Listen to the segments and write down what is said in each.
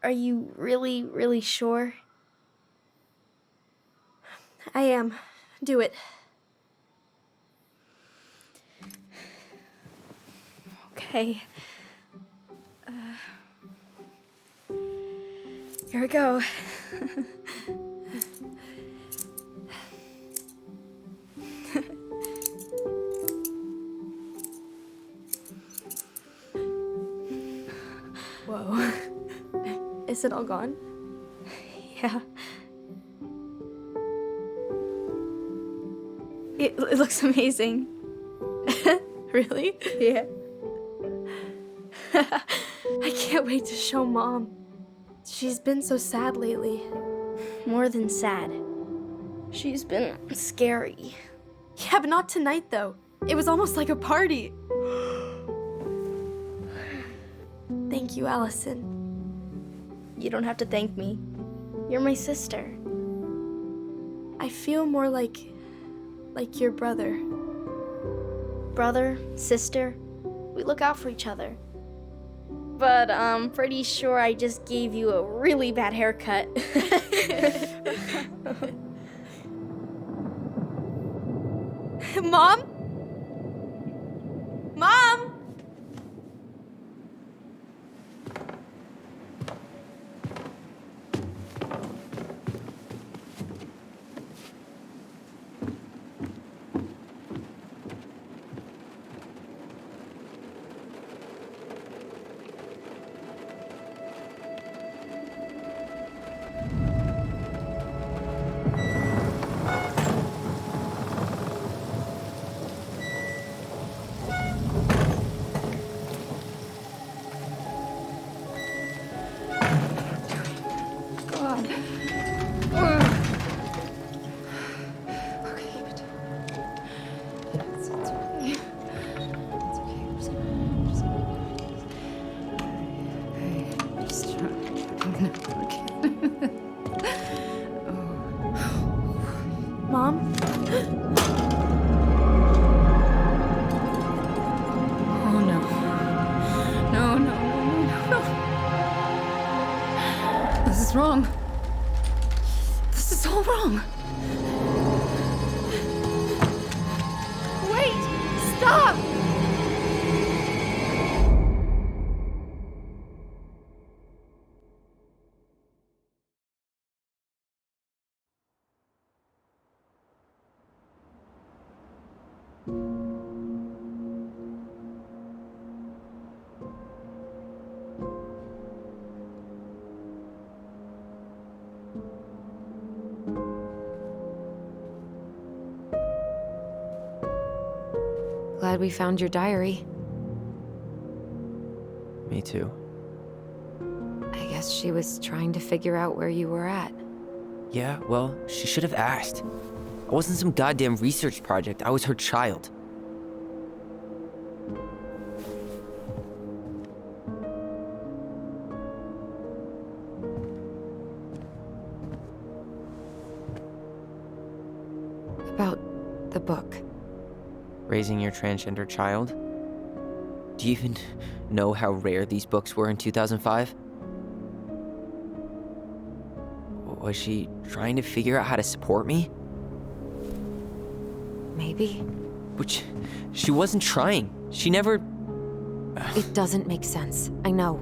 Are you really, really sure? I am. Do it. Okay. Here we go. Whoa. Is it all gone? Yeah. It looks amazing. Really? Yeah. I can't wait to show Mom. She's been so sad lately. More than sad. She's been scary. Yeah, but not tonight, though. It was almost like a party. Thank you, Allison. You don't have to thank me. You're my sister. I feel more like your brother. Brother, sister, we look out for each other. But I'm pretty sure I just gave you a really bad haircut. Mom? Mom? Mom? Oh no. No. This is wrong. This is all wrong. Wait! Stop! Glad we found your diary. Me too. I guess she was trying to figure out where you were at. Yeah, well, she should have asked. I wasn't some goddamn research project. I was her child. About the book. Raising your transgender child? Do you even know how rare these books were in 2005? Was she trying to figure out how to support me? Maybe? Which, she wasn't trying. She never... It doesn't make sense, I know.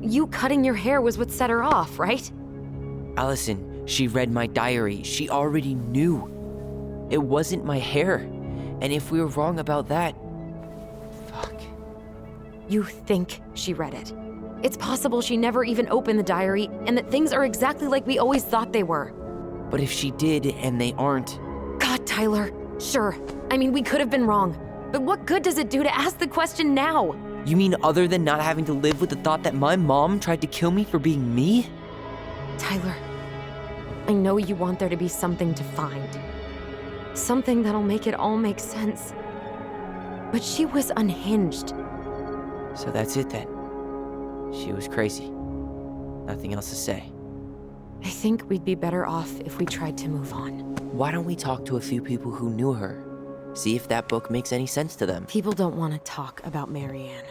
You cutting your hair was what set her off, right? Allison, she read my diary. She already knew. It wasn't my hair. And if we were wrong about that... Fuck. You think she read it. It's possible she never even opened the diary, and that things are exactly like we always thought they were. But if she did, and they aren't... God, Tyler, sure. I mean, we could have been wrong. But what good does it do to ask the question now? You mean other than not having to live with the thought that my mom tried to kill me for being me? Tyler, I know you want there to be something to find. Something that'll make it all make sense. But she was unhinged. So that's it then. She was crazy. Nothing else to say. I think we'd be better off if we tried to move on. Why don't we talk to a few people who knew her? See if that book makes any sense to them. People don't want to talk about Marianne.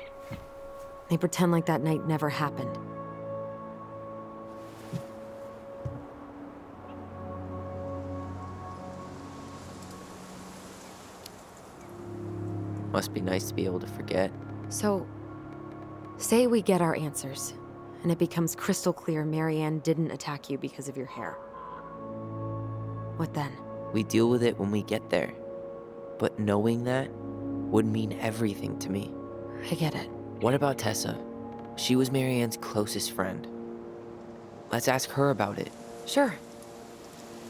They pretend like that night never happened. Must be nice to be able to forget. So, say we get our answers, and it becomes crystal clear Marianne didn't attack you because of your hair. What then? We deal with it when we get there. But knowing that would mean everything to me. I get it. What about Tessa? She was Marianne's closest friend. Let's ask her about it. Sure.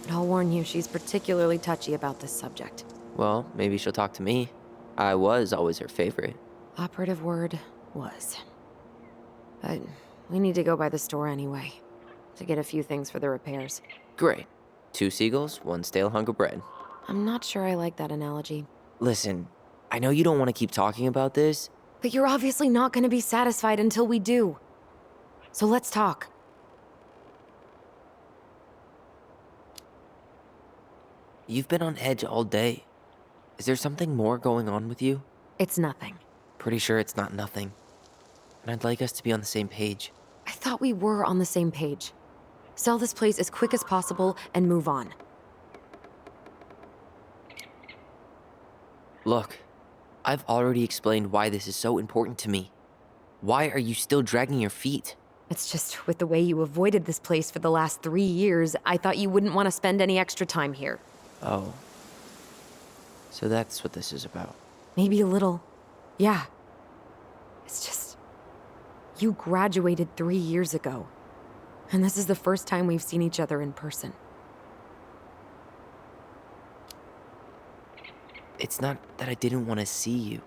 But I'll warn you, she's particularly touchy about this subject. Well, maybe she'll talk to me. I was always her favorite. Operative word was. But we need to go by the store anyway, to get a few things for the repairs. Great. 2 seagulls, 1 stale hunk of bread. I'm not sure I like that analogy. Listen, I know you don't want to keep talking about this. But you're obviously not going to be satisfied until we do. So let's talk. You've been on edge all day. Is there something more going on with you? It's nothing. Pretty sure it's not nothing. And I'd like us to be on the same page. I thought we were on the same page. Sell this place as quick as possible and move on. Look, I've already explained why this is so important to me. Why are you still dragging your feet? It's just with the way you avoided this place for the last 3 years, I thought you wouldn't want to spend any extra time here. Oh. So that's what this is about. Maybe a little. Yeah. It's just... You graduated 3 years ago. And this is the first time we've seen each other in person. It's not that I didn't want to see you.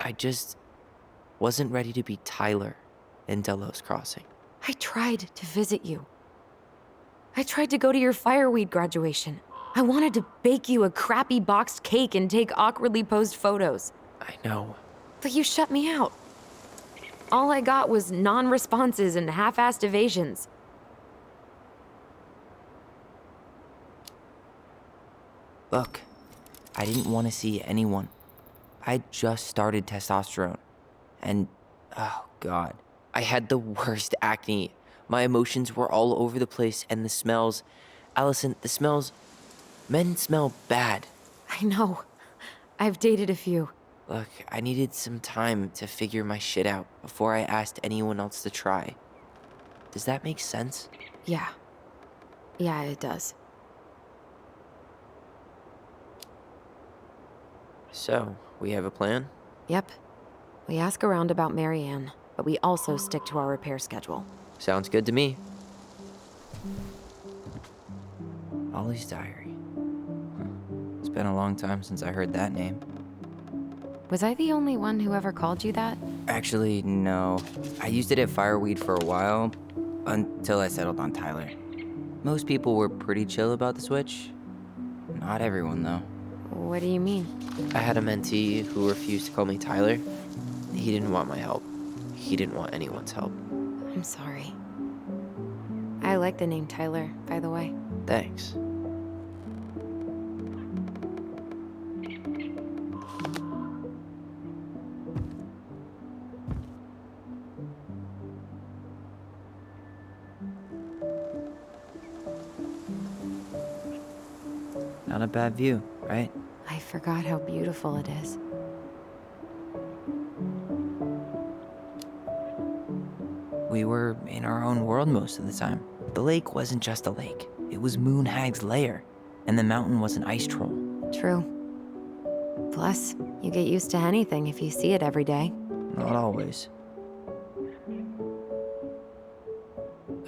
I just wasn't ready to be Tyler in Delos Crossing. I tried to visit you. I tried to go to your fireweed graduation. I wanted to bake you a crappy boxed cake and take awkwardly posed photos. I know. But you shut me out. All I got was non-responses and half-assed evasions. Look, I didn't want to see anyone. I just started testosterone. And, oh God, I had the worst acne. My emotions were all over the place, and the smells... Allison, the smells... Men smell bad. I know. I've dated a few. Look, I needed some time to figure my shit out before I asked anyone else to try. Does that make sense? Yeah. Yeah, it does. So, we have a plan? Yep. We ask around about Marianne, but we also stick to our repair schedule. Sounds good to me. Ollie's diary. It's been a long time since I heard that name. Was I the only one who ever called you that? Actually, no. I used it at Fireweed for a while, until I settled on Tyler. Most people were pretty chill about the switch. Not everyone, though. What do you mean? I had a mentee who refused to call me Tyler. He didn't want my help. He didn't want anyone's help. I'm sorry. I like the name Tyler, by the way. Thanks. Not a bad view, right? I forgot how beautiful it is. We were in our own world most of the time. The lake wasn't just a lake. It was Moonhag's lair, and the mountain was an ice troll. True. Plus, you get used to anything if you see it every day. Not always.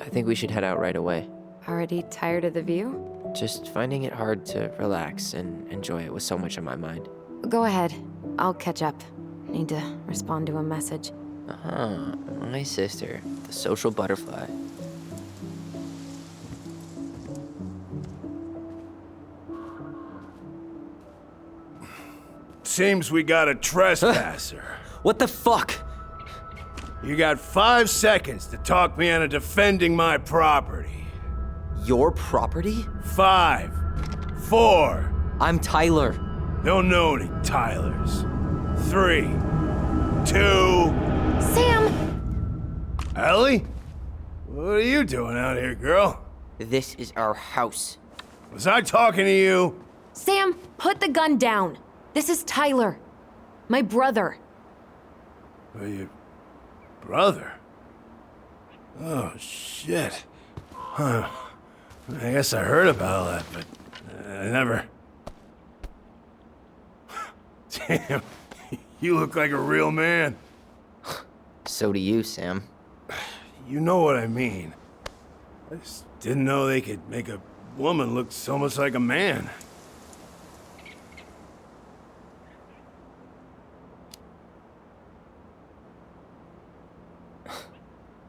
I think we should head out right away. Already tired of the view? Just finding it hard to relax and enjoy it with so much on my mind. Go ahead. I'll catch up. Need to respond to a message. My sister, the social butterfly. Seems we got a trespasser. What the fuck? You got 5 seconds to talk me into defending my property. Your property? 5, 4. I'm Tyler. Don't know any Tylers. 3, 2. Sam! Ellie? What are you doing out here, girl? This is our house. Was I talking to you? Sam, put the gun down. This is Tyler. My brother. Well, your brother? Oh, shit. Huh. I guess I heard about all that, but I never... Damn, you look like a real man. So do you, Sam. You know what I mean. I just didn't know they could make a woman look so much like a man.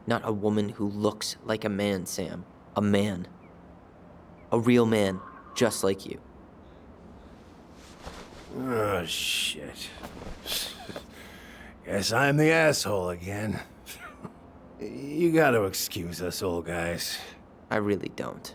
Not a woman who looks like a man, Sam. A man. A real man, just like you. Oh, shit. Guess I'm the asshole again. You gotta excuse us old guys. I really don't.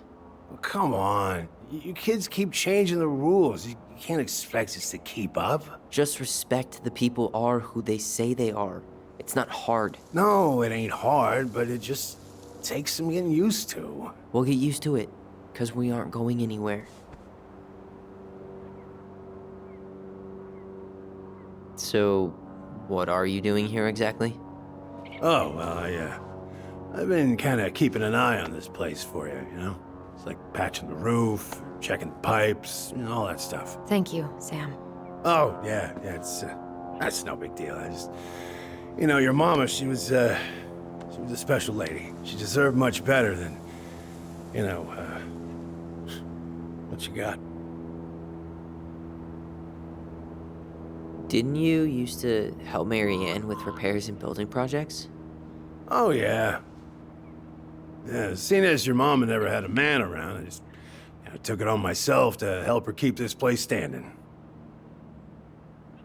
Well, come on. You kids keep changing the rules. You can't expect us to keep up. Just respect the people are who they say they are. It's not hard. No, it ain't hard, but it just takes some getting used to. We'll get used to it, because we aren't going anywhere. So, what are you doing here exactly? Oh, well, I've been kind of keeping an eye on this place for you, you know? It's like patching the roof, checking the pipes, you know, all that stuff. Thank you, Sam. Oh, yeah, that's no big deal. I just, you know, your mama, she was a special lady. She deserved much better than, you know, what you got. Didn't you used to help Mary Ann with repairs and building projects? Oh, yeah. Yeah, seeing as your mama never had a man around, I just took it on myself to help her keep this place standing.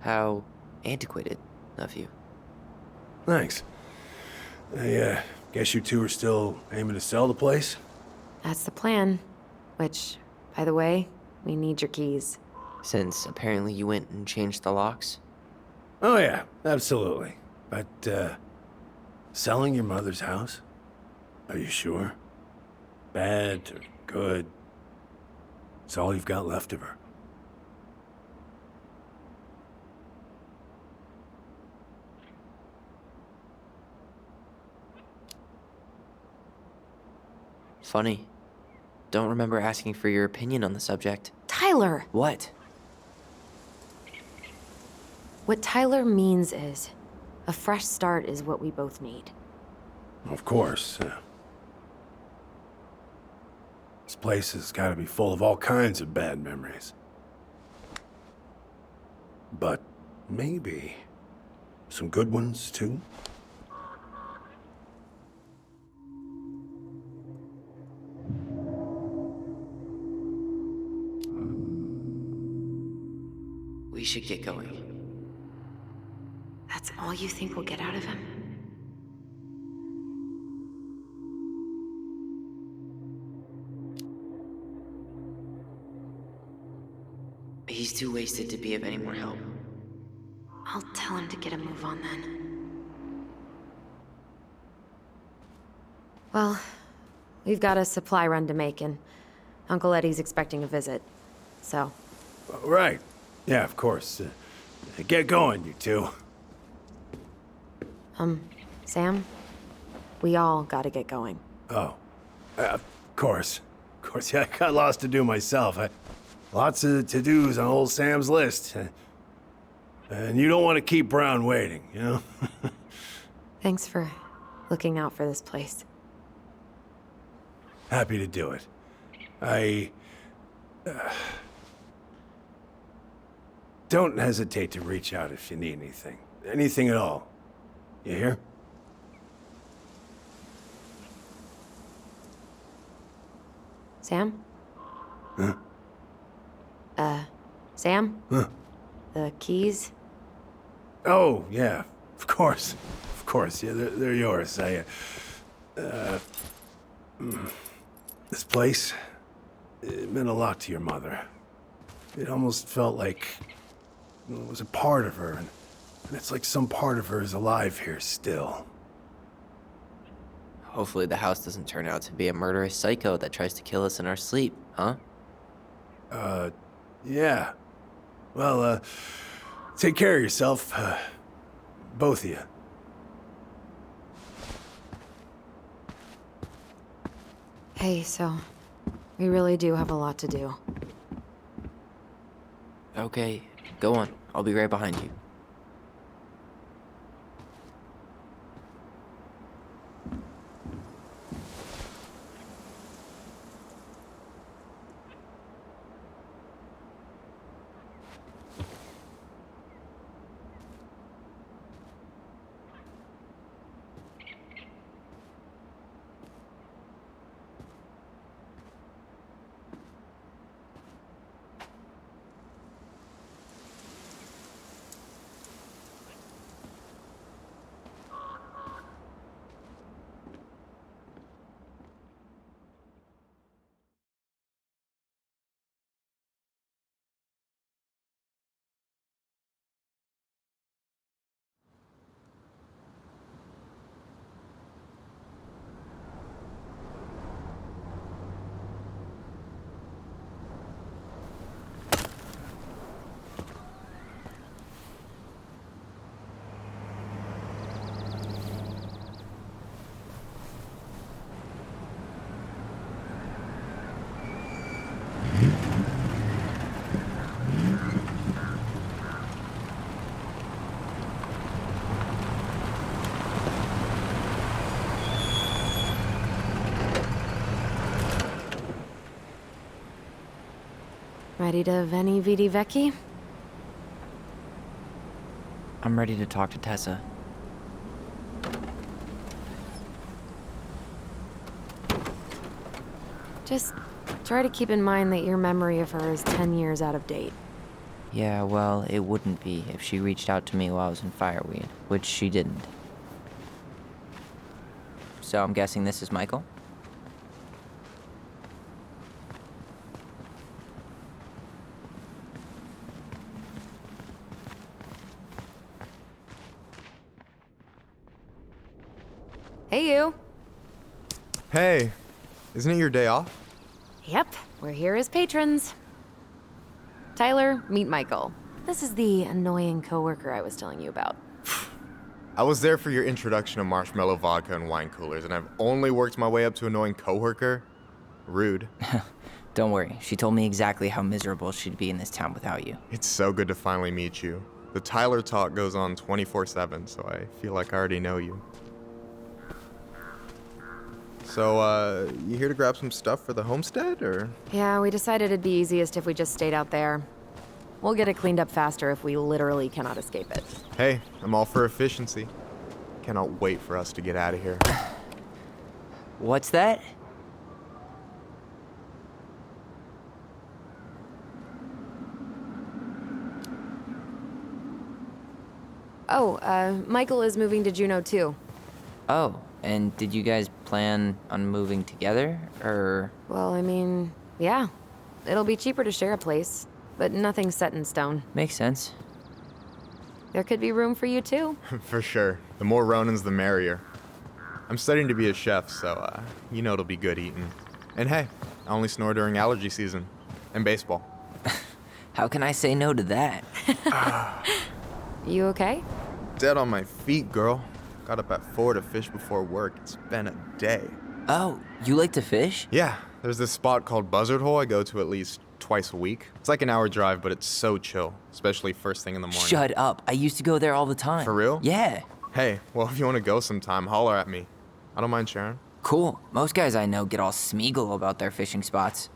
How antiquated of you. Thanks. I guess you two are still aiming to sell the place? That's the plan. Which, by the way, we need your keys. Since apparently you went and changed the locks? Oh, yeah, absolutely. But, selling your mother's house? Are you sure? Bad or good? It's all you've got left of her. Funny. Don't remember asking for your opinion on the subject. Tyler! What? What Tyler means is, a fresh start is what we both need. Of course. This place has got to be full of all kinds of bad memories. But maybe some good ones, too? We should get going. That's all you think we'll get out of him? He's too wasted to be of any more help. I'll tell him to get a move on then. Well, we've got a supply run to make, and Uncle Eddie's expecting a visit. So, Right. Yeah, of course. Get going, you two. Sam, we all gotta get going. Oh, of course. Of course, yeah, I got lots to do myself. Lots of to-dos on old Sam's list. And you don't want to keep Brown waiting, you know? Thanks for looking out for this place. Happy to do it. Don't hesitate to reach out if you need anything. Anything at all. You hear? Sam? Huh? Sam? Huh? The keys? Oh, yeah. Of course. Of course. Yeah, they're yours. This place, it meant a lot to your mother. It almost felt like it was a part of her, and it's like some part of her is alive here still. Hopefully the house doesn't turn out to be a murderous psycho that tries to kill us in our sleep, huh? Yeah. Well, Take care of yourself, both of you. Hey, so we really do have a lot to do. Okay, go on. I'll be right behind you. Ready to Veni Vidi Vecchi? I'm ready to talk to Tessa. Just try to keep in mind that your memory of her is 10 years out of date. Yeah, well, it wouldn't be if she reached out to me while I was in Fireweed, which she didn't. So I'm guessing this is Michael? Hey, you. Hey, isn't it your day off? Yep, we're here as patrons. Tyler, meet Michael. This is the annoying coworker I was telling you about. I was there for your introduction to marshmallow vodka and wine coolers, and I've only worked my way up to annoying coworker. Rude. Don't worry, she told me exactly how miserable she'd be in this town without you. It's so good to finally meet you. The Tyler talk goes on 24/7, so I feel like I already know you. So, you here to grab some stuff for the homestead, or? Yeah, we decided it'd be easiest if we just stayed out there. We'll get it cleaned up faster if we literally cannot escape it. Hey, I'm all for efficiency. Cannot wait for us to get out of here. What's that? Oh, Michael is moving to Juneau too. Oh, and did you guys plan on moving together, or? Well, I mean, yeah. It'll be cheaper to share a place, but nothing's set in stone. Makes sense. There could be room for you too. For sure. The more Ronins, the merrier. I'm studying to be a chef, so, you know it'll be good eating. And hey, I only snore during allergy season. And baseball. How can I say no to that? You okay? Dead on my feet, girl. Got up at 4 to fish before work. It's been a day. Oh, you like to fish? Yeah, there's this spot called Buzzard Hole I go to at least twice a week. It's like an hour drive, but it's so chill, especially first thing in the morning. Shut up. I used to go there all the time. For real? Yeah. Hey, well, if you want to go sometime, holler at me. I don't mind sharing. Cool. Most guys I know get all Smeagol about their fishing spots.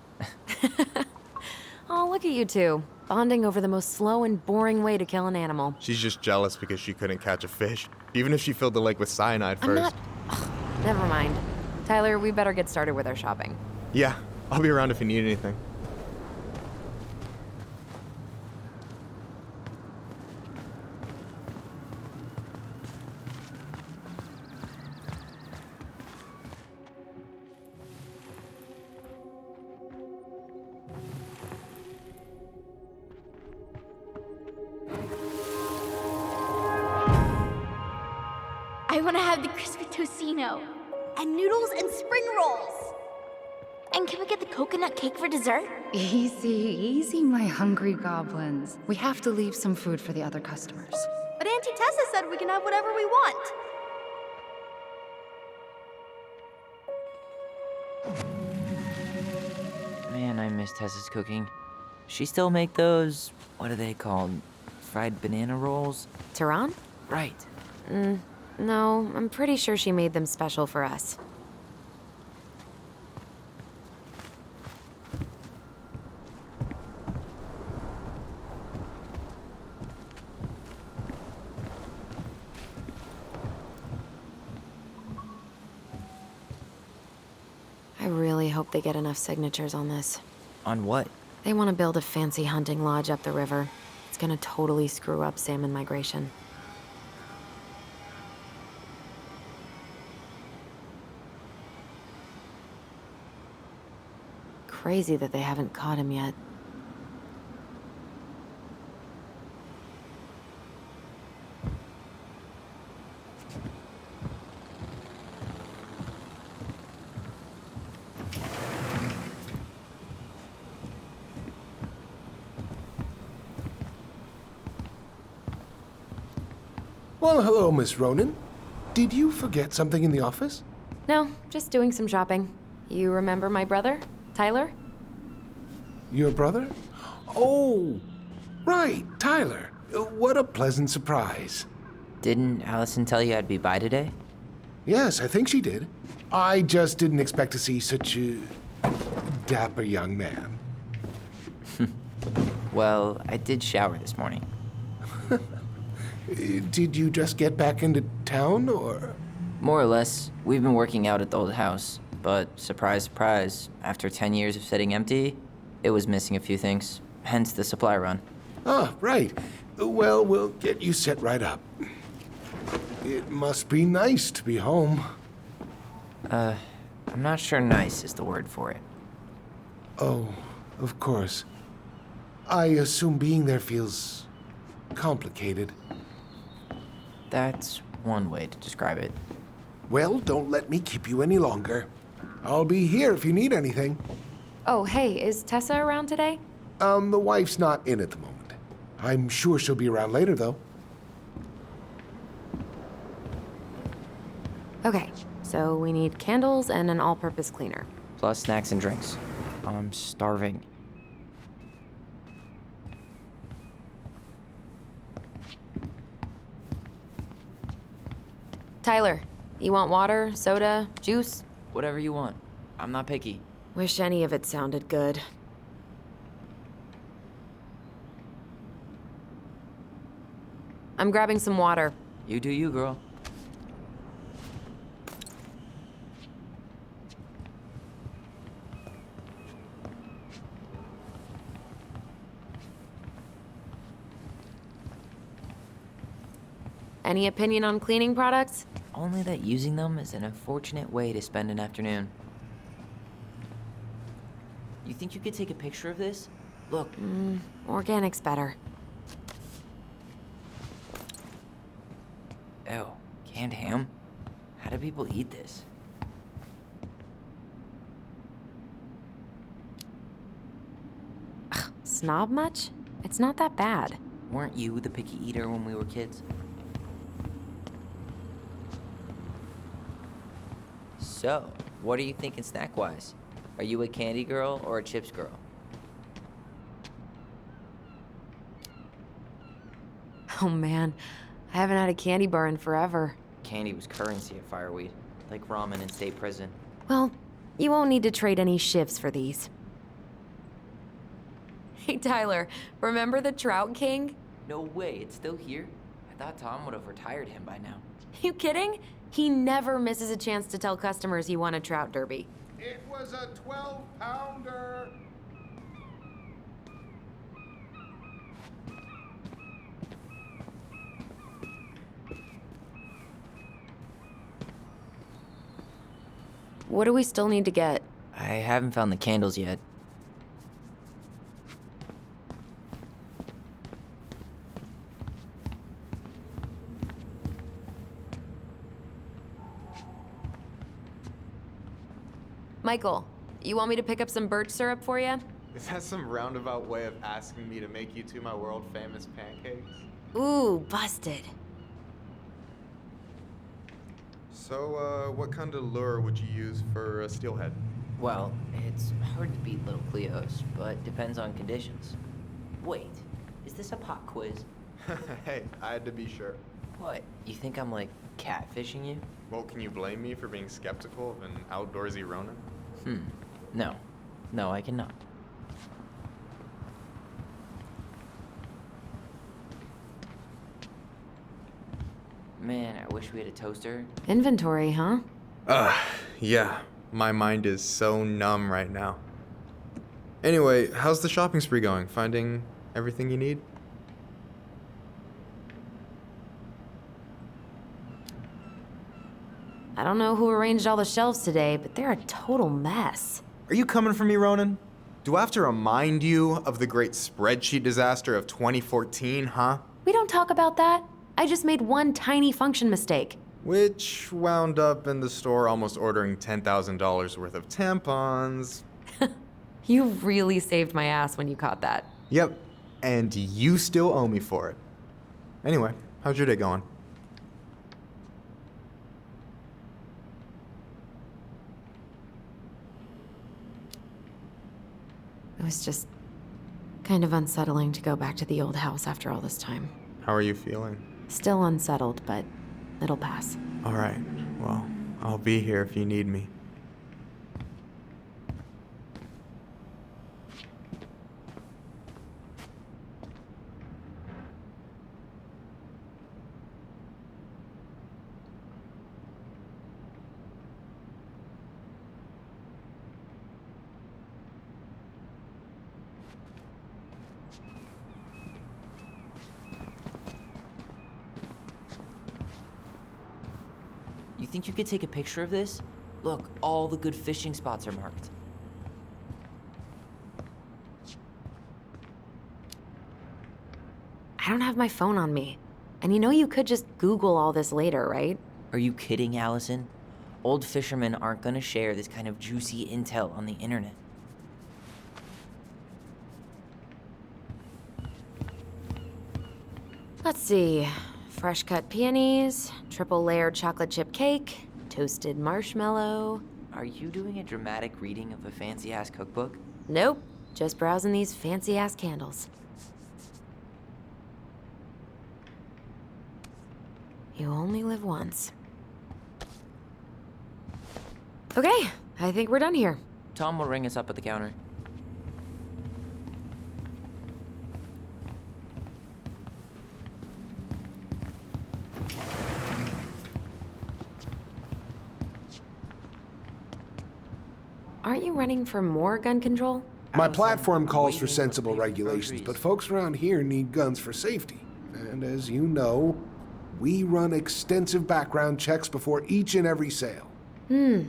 Oh, look at you two. Bonding over the most slow and boring way to kill an animal. She's just jealous because she couldn't catch a fish, even if she filled the lake with cyanide first. I'm not... Ugh, never mind. Tyler, we better get started with our shopping. Yeah, I'll be around if you need anything. I want to have the crispy tocino and noodles and spring rolls. And can we get the coconut cake for dessert? Easy, easy, my hungry goblins. We have to leave some food for the other customers. But Auntie Tessa said we can have whatever we want. Man, I miss Tessa's cooking. She still make those, what are they called? Fried banana rolls? Tehran? Right. No, I'm pretty sure she made them special for us. I really hope they get enough signatures on this. On what? They want to build a fancy hunting lodge up the river. It's gonna totally screw up salmon migration. Crazy that they haven't caught him yet. Well, hello, Miss Ronan. Did you forget something in the office? No, just doing some shopping. You remember my brother, Tyler? Your brother? Oh, right, Tyler. What a pleasant surprise. Didn't Allison tell you I'd be by today? Yes, I think she did. I just didn't expect to see such a dapper young man. Well, I did shower this morning. Did you just get back into town, or? More or less. We've been working out at the old house. But surprise, surprise, after 10 years of sitting empty, it was missing a few things. Hence the supply run. Ah, right. Well, we'll get you set right up. It must be nice to be home. I'm not sure nice is the word for it. Oh, of course. I assume being there feels complicated. That's one way to describe it. Well, don't let me keep you any longer. I'll be here if you need anything. Oh, hey, is Tessa around today? The wife's not in at the moment. I'm sure she'll be around later, though. Okay, so we need candles and an all-purpose cleaner. Plus snacks and drinks. I'm starving. Tyler, you want water, soda, juice? Whatever you want. I'm not picky. Wish any of it sounded good. I'm grabbing some water. You do you, girl. Any opinion on cleaning products? Only that using them is an unfortunate way to spend an afternoon. You think you could take a picture of this? Look. Organic's better. Ew, canned ham? How do people eat this? Snob much? It's not that bad. Weren't you the picky eater when we were kids? So, what are you thinking snack-wise? Are you a candy girl or a chips girl? Oh man, I haven't had a candy bar in forever. Candy was currency at Fireweed, like ramen in state prison. Well, you won't need to trade any shifts for these. Hey Tyler, remember the Trout King? No way, it's still here? I thought Tom would have retired him by now. You kidding? He never misses a chance to tell customers he won a trout derby. It was a 12-pounder. What do we still need to get? I haven't found the candles yet. Michael, You want me to pick up some birch syrup for you? Is that some roundabout way of asking me to make you two my world-famous pancakes? Ooh, busted. So, what kind of lure would you use for a steelhead? Well, it's hard to beat little Cleo's, but depends on conditions. Wait, is this a pop quiz? Hey, I had to be sure. What, you think I'm like catfishing you? Well, can you blame me for being skeptical of an outdoorsy Ronin? No. No, I cannot. Man, I wish we had a toaster. Inventory, huh? Yeah. My mind is so numb right now. Anyway, how's the shopping spree going? Finding everything you need? I don't know who arranged all the shelves today, but they're a total mess. Are you coming for me, Ronan? Do I have to remind you of the great spreadsheet disaster of 2014, huh? We don't talk about that. I just made one tiny function mistake. Which wound up in the store almost ordering $10,000 worth of tampons. You really saved my ass when you caught that. Yep, and you still owe me for it. Anyway, how's your day going? It was just kind of unsettling to go back to the old house after all this time. How are you feeling? Still unsettled, but it'll pass. All right, well, I'll be here if you need me. You think you could take a picture of this? Look, all the good fishing spots are marked. I don't have my phone on me. And you know you could just Google all this later, right? Are you kidding, Allison? Old fishermen aren't gonna share this kind of juicy intel on the internet. Let's see. Fresh cut peonies, triple layered chocolate chip cake, toasted marshmallow. Are you doing a dramatic reading of a fancy-ass cookbook? Nope, just browsing these fancy ass candles. You only live once. Okay, I think we're done here. Tom will ring us up at the counter. Aren't you running for more gun control? My platform calls for sensible regulations, but folks around here need guns for safety. And as you know, we run extensive background checks before each and every sale. Will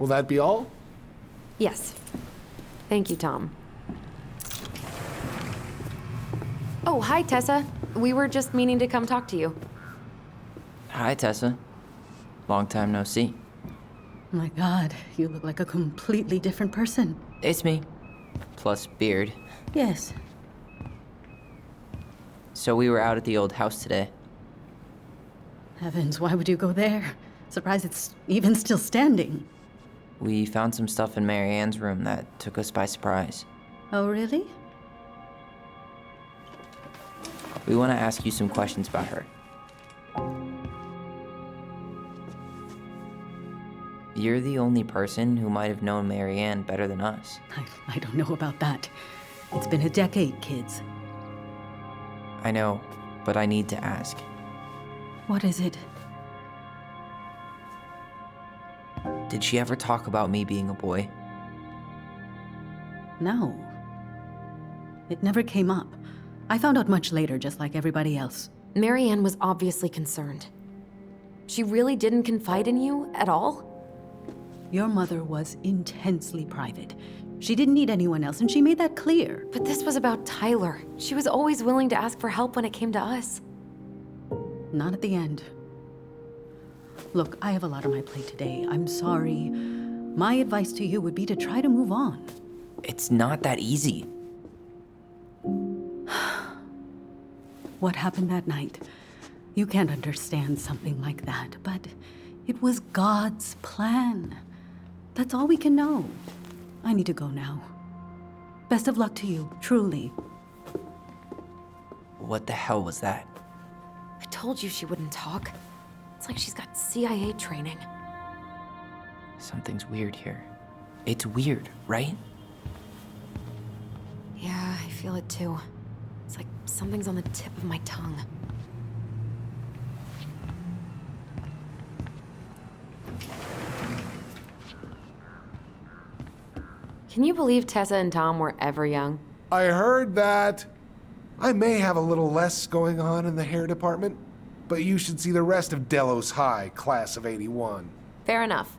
that be all? Yes. Thank you, Tom. Oh, hi, Tessa. We were just meaning to come talk to you. Hi, Tessa. Long time no see. My God, you look like a completely different person. It's me. Plus beard. Yes. So we were out at the old house today. Heavens, why would you go there? Surprised it's even still standing. We found some stuff in Mary Ann's room that took us by surprise. Oh, really? We want to ask you some questions about her. You're the only person who might have known Mary Ann better than us. I don't know about that. It's been a decade, kids. I know, but I need to ask. What is it? Did she ever talk about me being a boy? No. It never came up. I found out much later, just like everybody else. Mary Ann was obviously concerned. She really didn't confide in you at all? Your mother was intensely private. She didn't need anyone else, and she made that clear. But this was about Tyler. She was always willing to ask for help when it came to us. Not at the end. Look, I have a lot on my plate today. I'm sorry. My advice to you would be to try to move on. It's not that easy. What happened that night? You can't understand something like that, but it was God's plan. That's all we can know. I need to go now. Best of luck to you, truly. What the hell was that? I told you she wouldn't talk. It's like she's got CIA training. Something's weird here. It's weird, right? Yeah, I feel it too. It's like something's on the tip of my tongue. Can you believe Tessa and Tom were ever young? I heard that. I may have a little less going on in the hair department, but you should see the rest of Delos High, class of '81. Fair enough.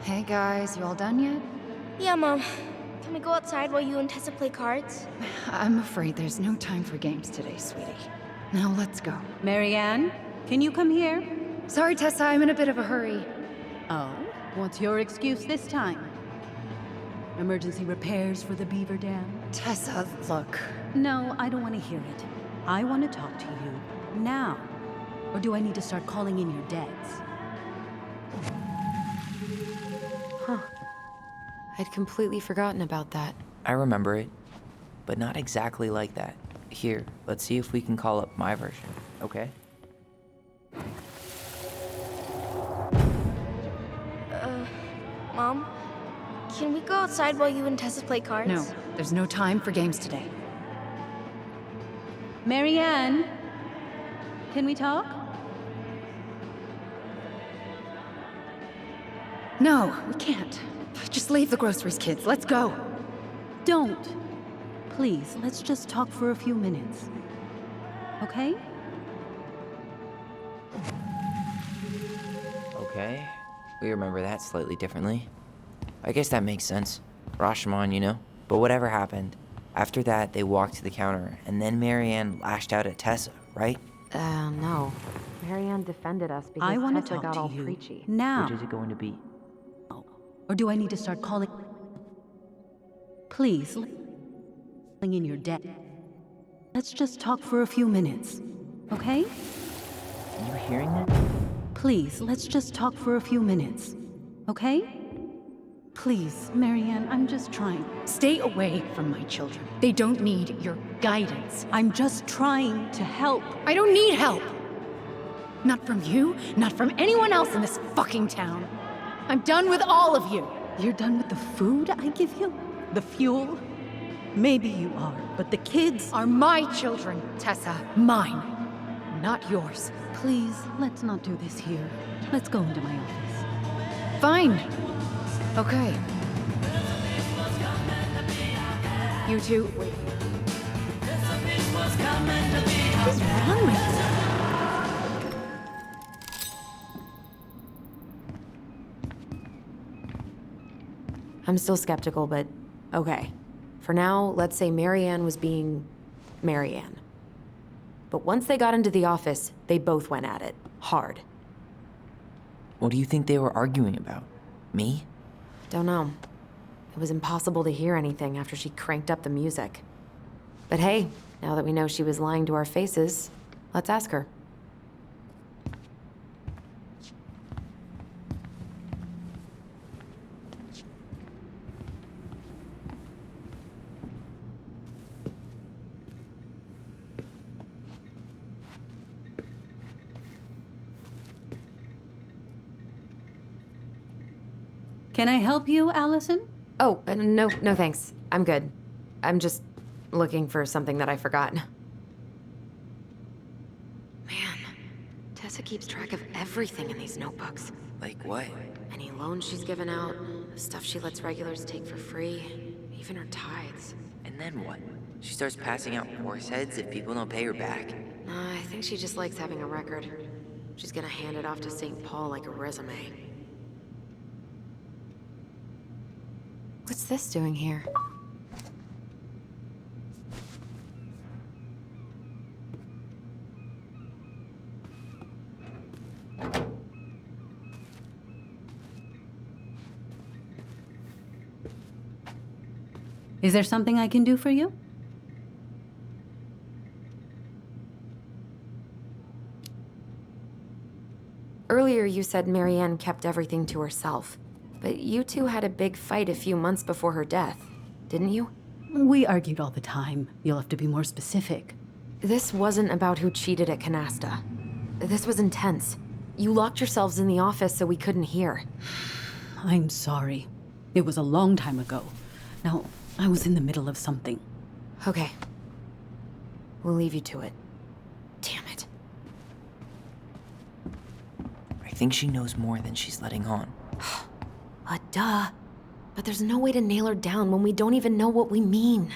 Hey guys, you all done yet? Yeah, Mom. Can we go outside while you and Tessa play cards? I'm afraid there's no time for games today, sweetie. Now let's go. Marianne, can you come here? Sorry, Tessa, I'm in a bit of a hurry. Oh, what's your excuse this time? Emergency repairs for the beaver dam? Tessa, look. No, I don't want to hear it. I want to talk to you now. Or do I need to start calling in your debts? I'd completely forgotten about that. I remember it, but not exactly like that. Here, let's see if we can call up my version, okay? Mom? Can we go outside while you and Tessa play cards? No, there's no time for games today. Marianne, can we talk? No, we can't. Just leave the groceries, kids. Let's go. Don't. Please, let's just talk for a few minutes. Okay? Okay, we remember that slightly differently. I guess that makes sense. Rashomon, you know? But whatever happened, after that they walked to the counter, and then Marianne lashed out at Tessa, right? No. Marianne defended us because I want to Tessa talk got to all you preachy. now. Which is it going to be? Or do I need to start calling? Please, in your debt. Let's just talk for a few minutes, okay? Are you hearing that? Please, let's just talk for a few minutes, okay? Please, Marianne, I'm just trying. Stay away from my children. They don't need your guidance. I'm just trying to help. I don't need help. Not from you, not from anyone else in this fucking town. I'm done with all of you. You're done with the food I give you? The fuel? Maybe you are, but the kids Are my children, Tessa. Mine, not yours. Please, let's not do this here. Let's go into my office. Fine. Okay. You two, wait. What's wrong with you? I'm still skeptical, but okay. For now, let's say Marianne was being Marianne. But once they got into the office, they both went at it. Hard. What do you think they were arguing about? Me? Don't know. It was impossible to hear anything after she cranked up the music. But hey, now that we know she was lying to our faces, let's ask her. Can I help you, Allison? Oh, no thanks. I'm good. I'm just looking for something that I forgot. Man, Tessa Tessa keeps track of everything in these notebooks. Like what? Any loans she's given out, stuff she lets regulars take for free, even her tithes. And then what? She starts passing out horse heads if people don't pay her back? I think she just likes having a record. She's gonna hand it off to St. Paul like a resume. What's this doing here? Is there something I can do for you? Earlier you said Marianne kept everything to herself. But you two had a big fight a few months before her death, didn't you? We argued all the time. You'll have to be more specific. This wasn't about who cheated at Canasta. This was intense. You locked yourselves in the office so we couldn't hear. I'm sorry. It was a long time ago. Now, I was in the middle of something. Okay. We'll leave you to it. Damn it. I think she knows more than she's letting on. Duh. But there's no way to nail her down when we don't even know what we mean.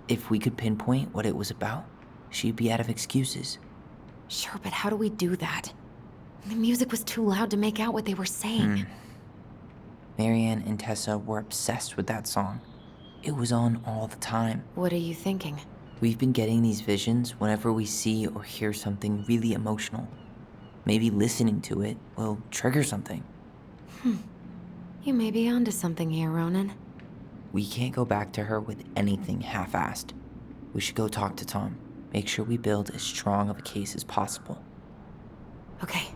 If we could pinpoint what it was about, she'd be out of excuses. Sure, but how do we do that? The music was too loud to make out what they were saying. Marianne and Tessa were obsessed with that song. It was on all the time. What are you thinking? We've been getting these visions whenever we see or hear something really emotional. Maybe listening to it will trigger something. You may be onto something here, Ronan. We can't go back to her with anything half-assed. We should go talk to Tom. Make sure we build as strong of a case as possible. Okay.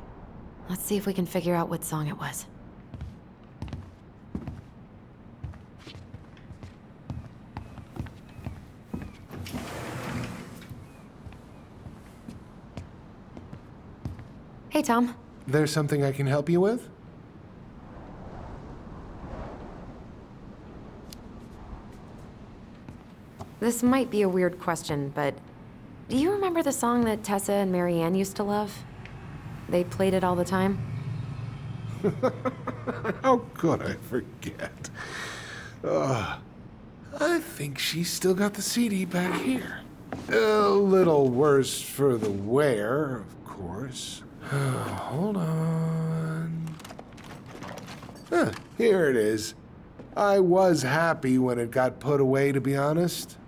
Let's see if we can figure out what song it was. Hey, Tom. There's something I can help you with? This might be a weird question, but do you remember the song that Tessa and Marianne used to love? They played it all the time. How could I forget? I think she's still got the CD back here. A little worse for the wear, of course. Hold on. Here it is. I was happy when it got put away, to be honest.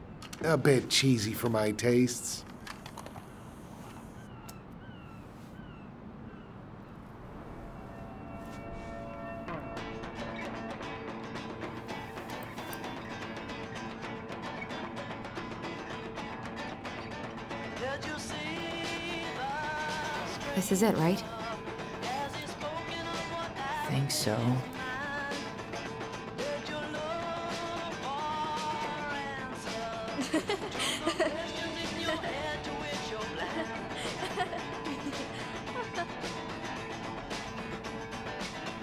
A bit cheesy for my tastes. This is it, right? Think so.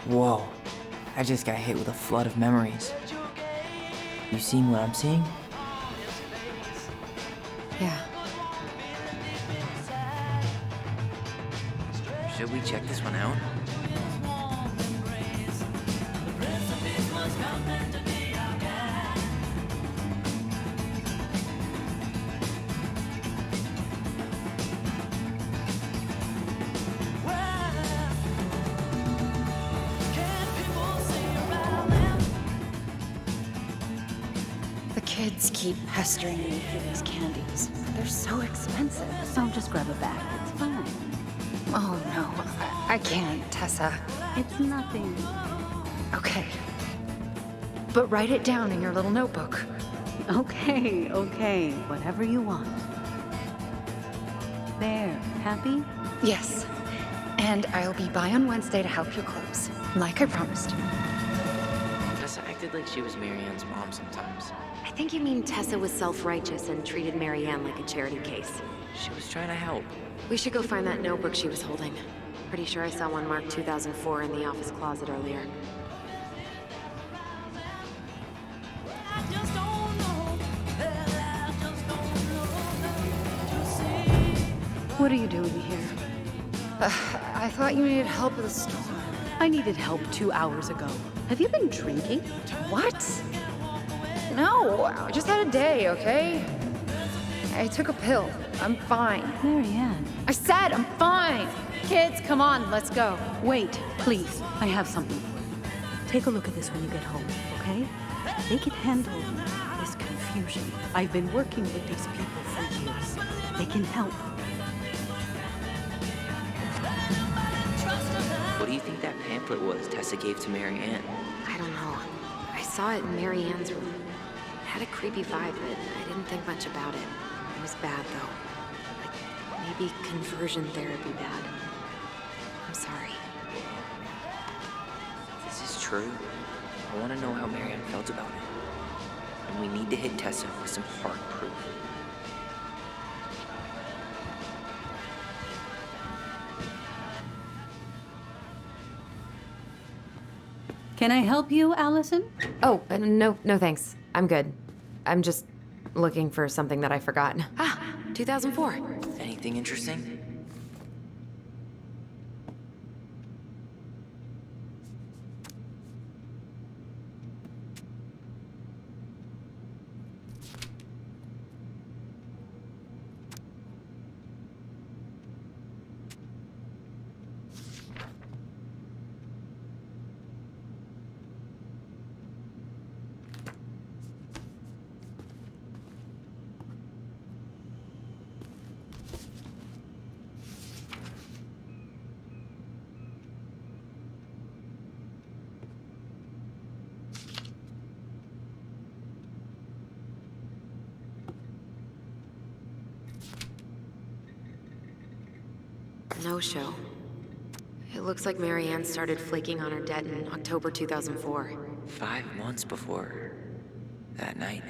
Whoa. I just got hit with a flood of memories. You seeing what I'm seeing? Yeah. Should we check this one out? The kids keep pestering me for these candies. They're so expensive. I'll just grab a bag. It's fine. Oh no, I can't, Tessa. It's nothing. Okay. But write it down in your little notebook. Okay, okay. Whatever you want. There. Happy? Yes. And I'll be by on Wednesday to help you close, like I promised. Tessa acted like she was Marianne's mom sometimes. I think you mean Tessa was self-righteous and treated Marianne like a charity case. She was trying to help. We should go find that notebook she was holding. Pretty sure I saw one marked 2004 in the office closet earlier. What are you doing here? I thought you needed help with a storm. I needed help 2 hours ago. Have you been drinking? What? No, I just had a day, okay? I took a pill. I'm fine. Marianne. I said I'm fine. Kids, come on, let's go. Wait, please. I have something for you. Take a look at this when you get home, okay? They can handle this confusion. I've been working with these people for years. They can help. What do you think that pamphlet was Tessa gave to Mary Ann? I don't know. I saw it in Mary Ann's room. It had a creepy vibe, but I didn't think much about it. It was bad, though. Like, maybe conversion therapy bad. I'm sorry. This is true. I want to know how Mary Ann felt about it. And we need to hit Tessa with some hard proof. Can I help you, Allison? Oh, no thanks. I'm good. I'm just looking for something that I forgot. 2004. Anything interesting? No show. It looks like Mary Ann started flaking on her debt in October 2004. 5 months before that night.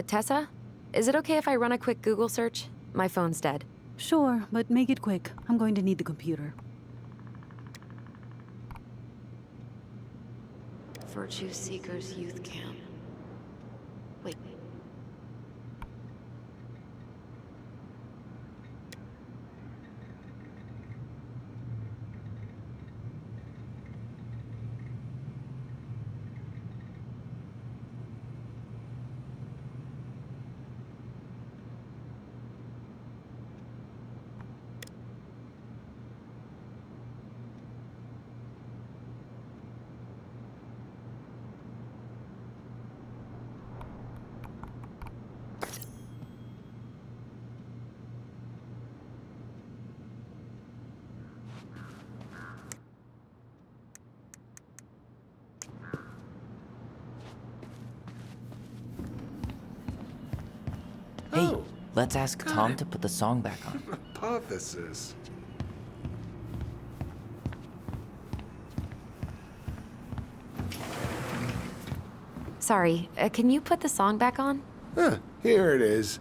Tessa? Is it okay if I run a quick Google search? My phone's dead. Sure, but make it quick. I'm going to need the computer. Virtue Seekers Youth Camp. Wait. Hey, let's ask Tom to put the song back on. Hypothesis. Sorry, can you put the song back on? Here it is.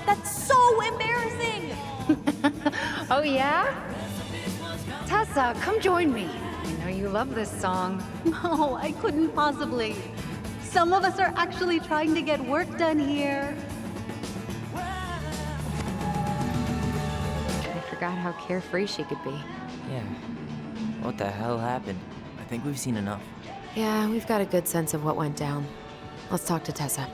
That's so embarrassing! Oh, yeah? Tessa, come join me. I know you love this song. No, I couldn't possibly. Some of us are actually trying to get work done here. I forgot how carefree she could be. Yeah. What the hell happened? I think we've seen enough. Yeah, we've got a good sense of what went down. Let's talk to Tessa.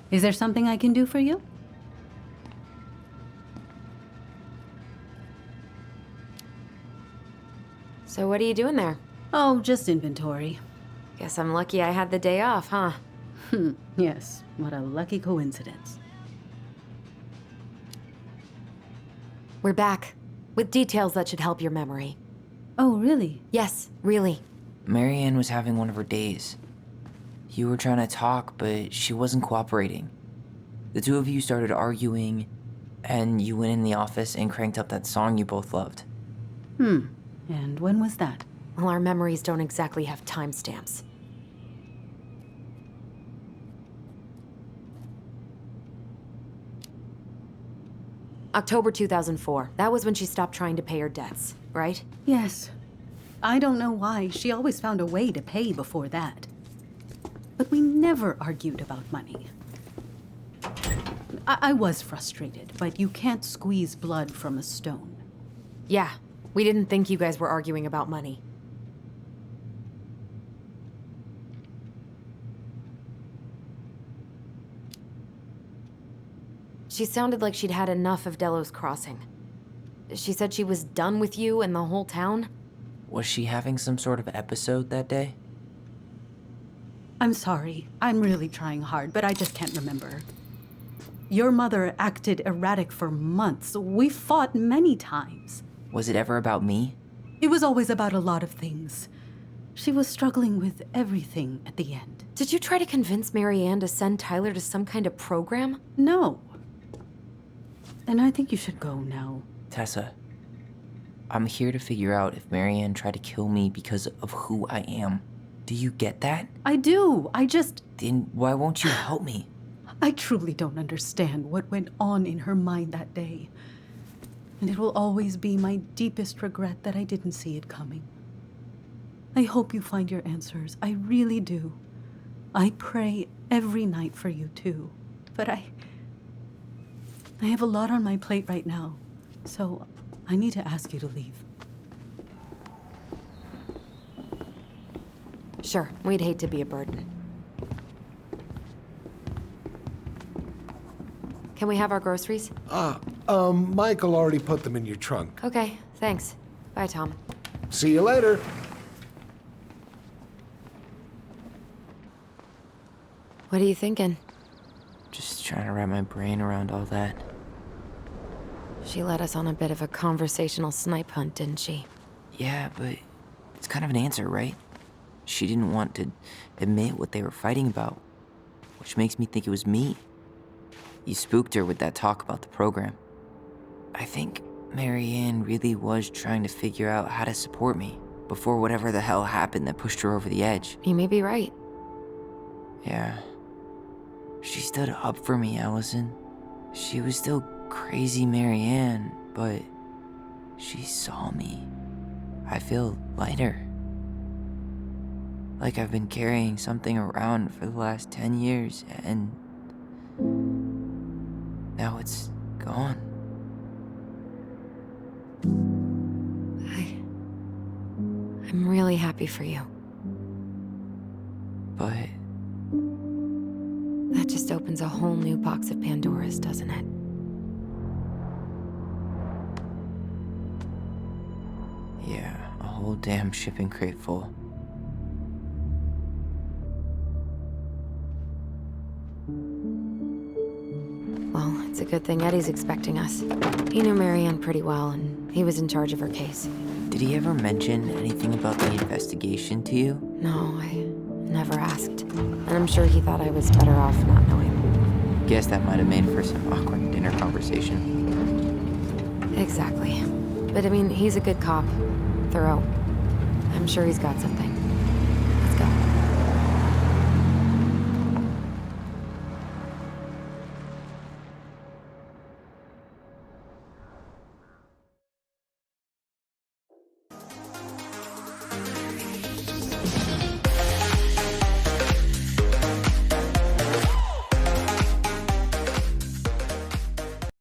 Is there something I can do for you? So what are you doing there? Oh, just inventory. Guess I'm lucky I had the day off, huh? Yes, what a lucky coincidence. We're back, with details that should help your memory. Oh, really? Yes, really. Marianne was having one of her days. You were trying to talk, but she wasn't cooperating. The two of you started arguing, and you went in the office and cranked up that song you both loved. And when was that? Well, our memories don't exactly have timestamps. October 2004. That was when she stopped trying to pay her debts, right? Yes. I don't know why. She always found a way to pay before that. But we never argued about money. I was frustrated, but you can't squeeze blood from a stone. Yeah, we didn't think you guys were arguing about money. She sounded like she'd had enough of Delos Crossing. She said she was done with you and the whole town. Was she having some sort of episode that day? I'm sorry. I'm really trying hard, but I just can't remember. Your mother acted erratic for months. We fought many times. Was it ever about me? It was always about a lot of things. She was struggling with everything at the end. Did you try to convince Marianne to send Tyler to some kind of program? No. And I think you should go now. Tessa, I'm here to figure out if Marianne tried to kill me because of who I am. Do you get that? I do. Then why won't you help me? I truly don't understand what went on in her mind that day. And it will always be my deepest regret that I didn't see it coming. I hope you find your answers. I really do. I pray every night for you too. But I have a lot on my plate right now, so I need to ask you to leave. Sure, we'd hate to be a burden. Can we have our groceries? Michael already put them in your trunk. Okay, thanks. Bye, Tom. See you later. What are you thinking? Just trying to wrap my brain around all that. She led us on a bit of a conversational snipe hunt, didn't she? Yeah, but it's kind of an answer, right? She didn't want to admit what they were fighting about, which makes me think it was me. You spooked her with that talk about the program. I think Marianne really was trying to figure out how to support me before whatever the hell happened that pushed her over the edge. You may be right. Yeah. She stood up for me, Allison. She was still crazy Marianne, but she saw me. I feel lighter. Like I've been carrying something around for the last 10 years, and now it's gone. I'm really happy for you. But that just opens a whole new box of Pandora's, doesn't it? yeah, a whole damn shipping crate full. Well, it's a good thing Eddie's expecting us. He knew Marianne pretty well, and he was in charge of her case. Did he ever mention anything about the investigation to you? No, I never asked. And I'm sure he thought I was better off not knowing. Guess that might have made for some awkward dinner conversation. Exactly. But I mean, he's a good cop. Thorough. I'm sure he's got something.